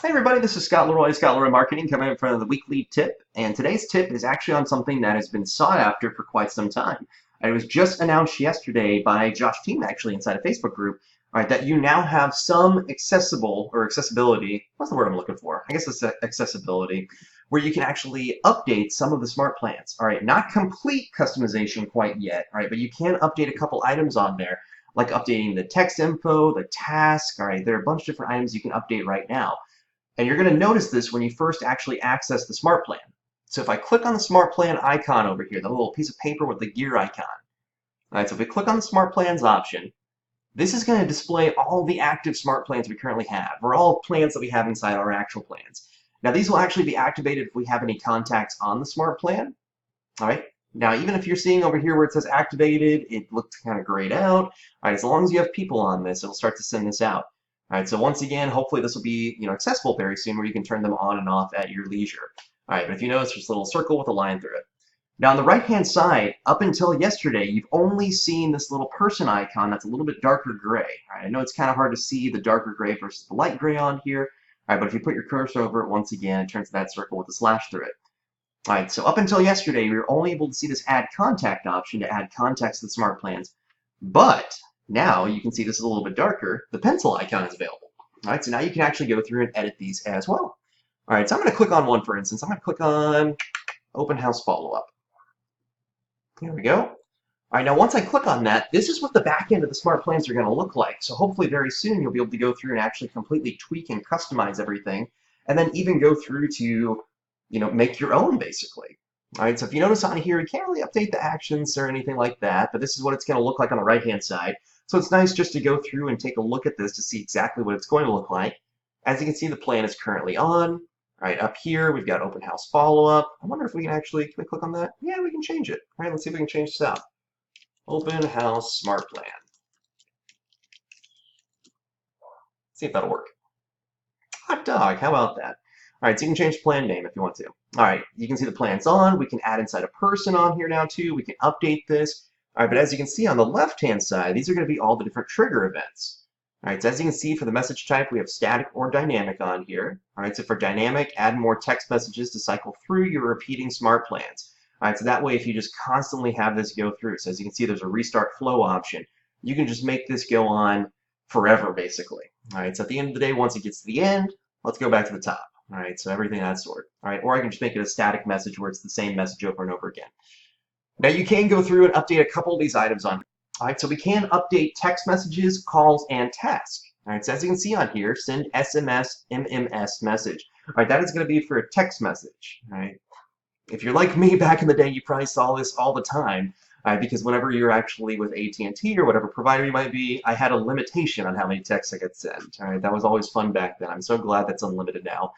Hey everybody, this is Scott Leroy Marketing coming in front of the weekly tip, and today's tip is actually on something that has been sought after for quite some time. It was just announced yesterday by Josh Team actually inside a Facebook group, all right, that you now have some accessibility. What's the word I'm looking for? I guess it's accessibility, where you can actually update some of the smart plans. All right, not complete customization quite yet, all right, but you can update a couple items on there, like updating the text info, the task. All right, there are a bunch of different items you can update right now. And you're going to notice this when you first actually access the Smart Plan. So if I click on the Smart Plan icon over here, the little piece of paper with the gear icon, all right, so if we click on the Smart Plans option, this is going to display all the active Smart Plans we currently have, or all plans that we have inside our actual plans. Now these will actually be activated if we have any contacts on the Smart Plan. All right. Now, even if you're seeing over here where it says activated, it looks kind of grayed out. All right, as long as you have people on this, it'll start to send this out. All right, so once again, hopefully this will be accessible very soon where you can turn them on and off at your leisure. All right, but if you notice, there's a little circle with a line through it. Now on the right-hand side, up until yesterday, you've only seen this little person icon that's a little bit darker gray. All right, I know it's kind of hard to see the darker gray versus the light gray on here. All right, but if you put your cursor over it, once again, it turns to that circle with a slash through it. All right, so up until yesterday, we were only able to see this add contact option to add contacts to the smart plans. But now you can see this is a little bit darker. The pencil icon is available. All right, so now you can actually go through and edit these as well. All right, so I'm going to click on one, for instance. I'm going to click on Open House Follow-up. There we go. All right, now once I click on that, this is what the back end of the smart plans are going to look like. So hopefully very soon you'll be able to go through and actually completely tweak and customize everything, and then even go through to make your own, basically. All right, so if you notice on here, you can't really update the actions or anything like that, but this is what it's going to look like on the right-hand side. So it's nice just to go through and take a look at this to see exactly what it's going to look like. As you can see, the plan is currently on. All right, up here, we've got open house follow-up. I wonder if we can actually, can we click on that? Yeah, we can change it. All right, let's see if we can change this out. Open house smart plan. See if that'll work. Hot dog, how about that? All right, so you can change the plan name if you want to. All right, you can see the plan's on. We can add inside a person on here now too. We can update this. All right, but as you can see on the left-hand side, these are going to be all the different trigger events. All right, so as you can see for the message type, we have static or dynamic on here. All right, so for dynamic, add more text messages to cycle through your repeating smart plans. All right, so that way if you just constantly have this go through, so as you can see there's a restart flow option, you can just make this go on forever basically. All right, so at the end of the day, once it gets to the end, let's go back to the top. All right, so everything that sort. All right, or I can just make it a static message where it's the same message over and over again. Now you can go through and update a couple of these items on. All right, so we can update text messages, calls, and tasks. All right, so as you can see on here, send SMS, MMS message. All right, that is going to be for a text message. All right, if you're like me back in the day, you probably saw this all the time. Because whenever you're actually with AT&T or whatever provider you might be, I had a limitation on how many texts I could send. All right, that was always fun back then. I'm so glad that's unlimited now.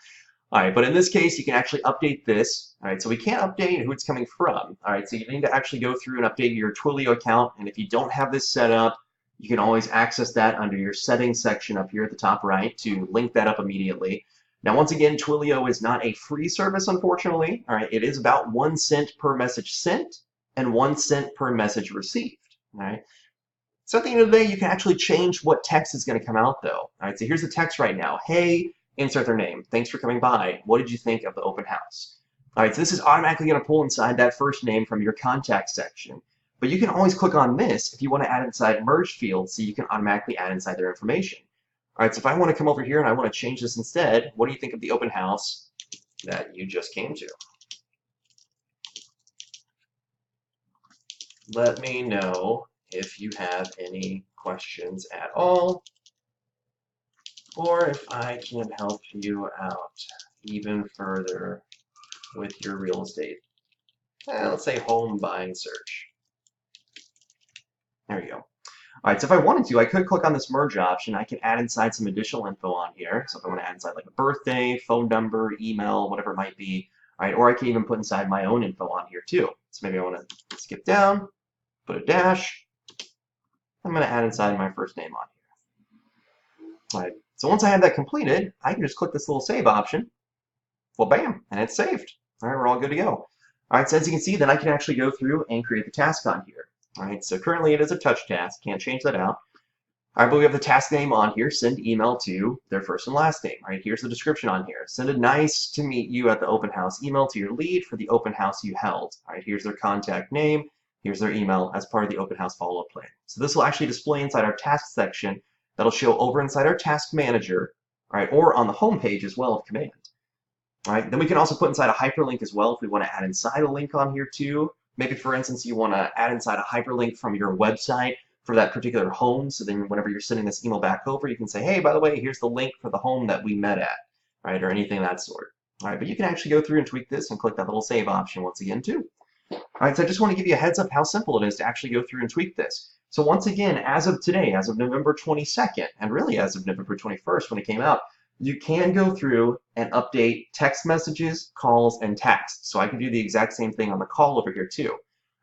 All right, but in this case, you can actually update this. All right, so we can't update who it's coming from. All right, so you need to actually go through and update your Twilio account. And if you don't have this set up, you can always access that under your settings section up here at the top right to link that up immediately. Now, once again, Twilio is not a free service, unfortunately. All right, it is about 1 cent per message sent and 1 cent per message received. All right. So at the end of the day, you can actually change what text is going to come out, though. All right. So here's the text right now. Hey, insert their name. Thanks for coming by. What did you think of the open house? All right. So this is automatically going to pull inside that first name from your contact section. But you can always click on this if you want to add inside merge field, so you can automatically add inside their information. All right. So if I want to come over here and I want to change this instead, what do you think of the open house that you just came to? Let me know if you have any questions at all, or if I can help you out even further with your real estate. Let's say home buying search. There you go. All right, so if I wanted to, I could click on this merge option. I can add inside some additional info on here. So if I want to add inside like a birthday, phone number, email, whatever it might be. All right, or I can even put inside my own info on here too. So maybe I want to skip down, put a dash. I'm going to add inside my first name on here. All right, so once I have that completed, I can just click this little save option. Well, bam, and it's saved. All right, we're all good to go. All right, so as you can see, then I can actually go through and create the task on here. All right, so currently it is a touch task. Can't change that out. All right, but we have the task name on here. Send email to their first and last name. All right, here's the description on here. Send a nice to meet you at the open house email to your lead for the open house you held. All right, here's their contact name. Here's their email as part of the open house follow-up plan. So this will actually display inside our task section. That'll show over inside our task manager, all right, or on the home page as well of Command. All right, then we can also put inside a hyperlink as well if we want to add inside a link on here too. Maybe, for instance, you want to add inside a hyperlink from your website for that particular home. So then whenever you're sending this email back over, you can say, hey, by the way, here's the link for the home that we met at, right, or anything of that sort. All right, but you can actually go through and tweak this and click that little save option once again too. All right, so I just want to give you a heads up how simple it is to actually go through and tweak this. So once again, as of today, as of November 22nd, and really as of November 21st when it came out, you can go through and update text messages, calls, and texts. So I can do the exact same thing on the call over here too.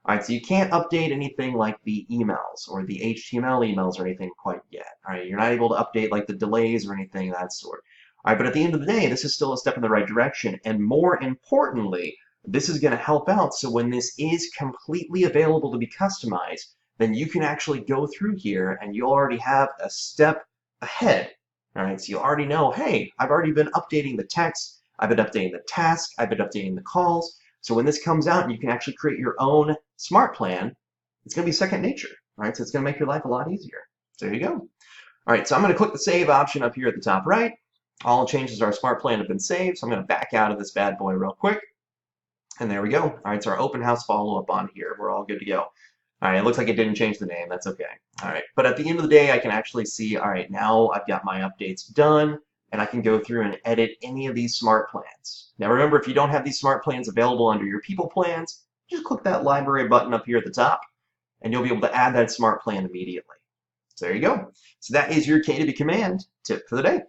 All right, so you can't update anything like the emails or the HTML emails or anything quite yet. All right, you're not able to update like the delays or anything of that sort. All right, but at the end of the day, this is still a step in the right direction. And more importantly, this is going to help out. So when this is completely available to be customized, then you can actually go through here and you already have a step ahead. All right, so you already know, hey, I've already been updating the text, I've been updating the task, I've been updating the calls. So when this comes out and you can actually create your own smart plan, it's going to be second nature, right? So it's going to make your life a lot easier. So there you go. All right, so I'm going to click the save option up here at the top right. All changes to our smart plan have been saved, so I'm going to back out of this bad boy real quick. And there we go. All right, so our open house follow-up on here. We're all good to go. All right, it looks like it didn't change the name. That's okay. All right, but at the end of the day, I can actually see, all right, now I've got my updates done, and I can go through and edit any of these smart plans. Now remember, if you don't have these smart plans available under your people plans, just click that library button up here at the top, and you'll be able to add that smart plan immediately. So there you go. So that is your K2B command tip for the day.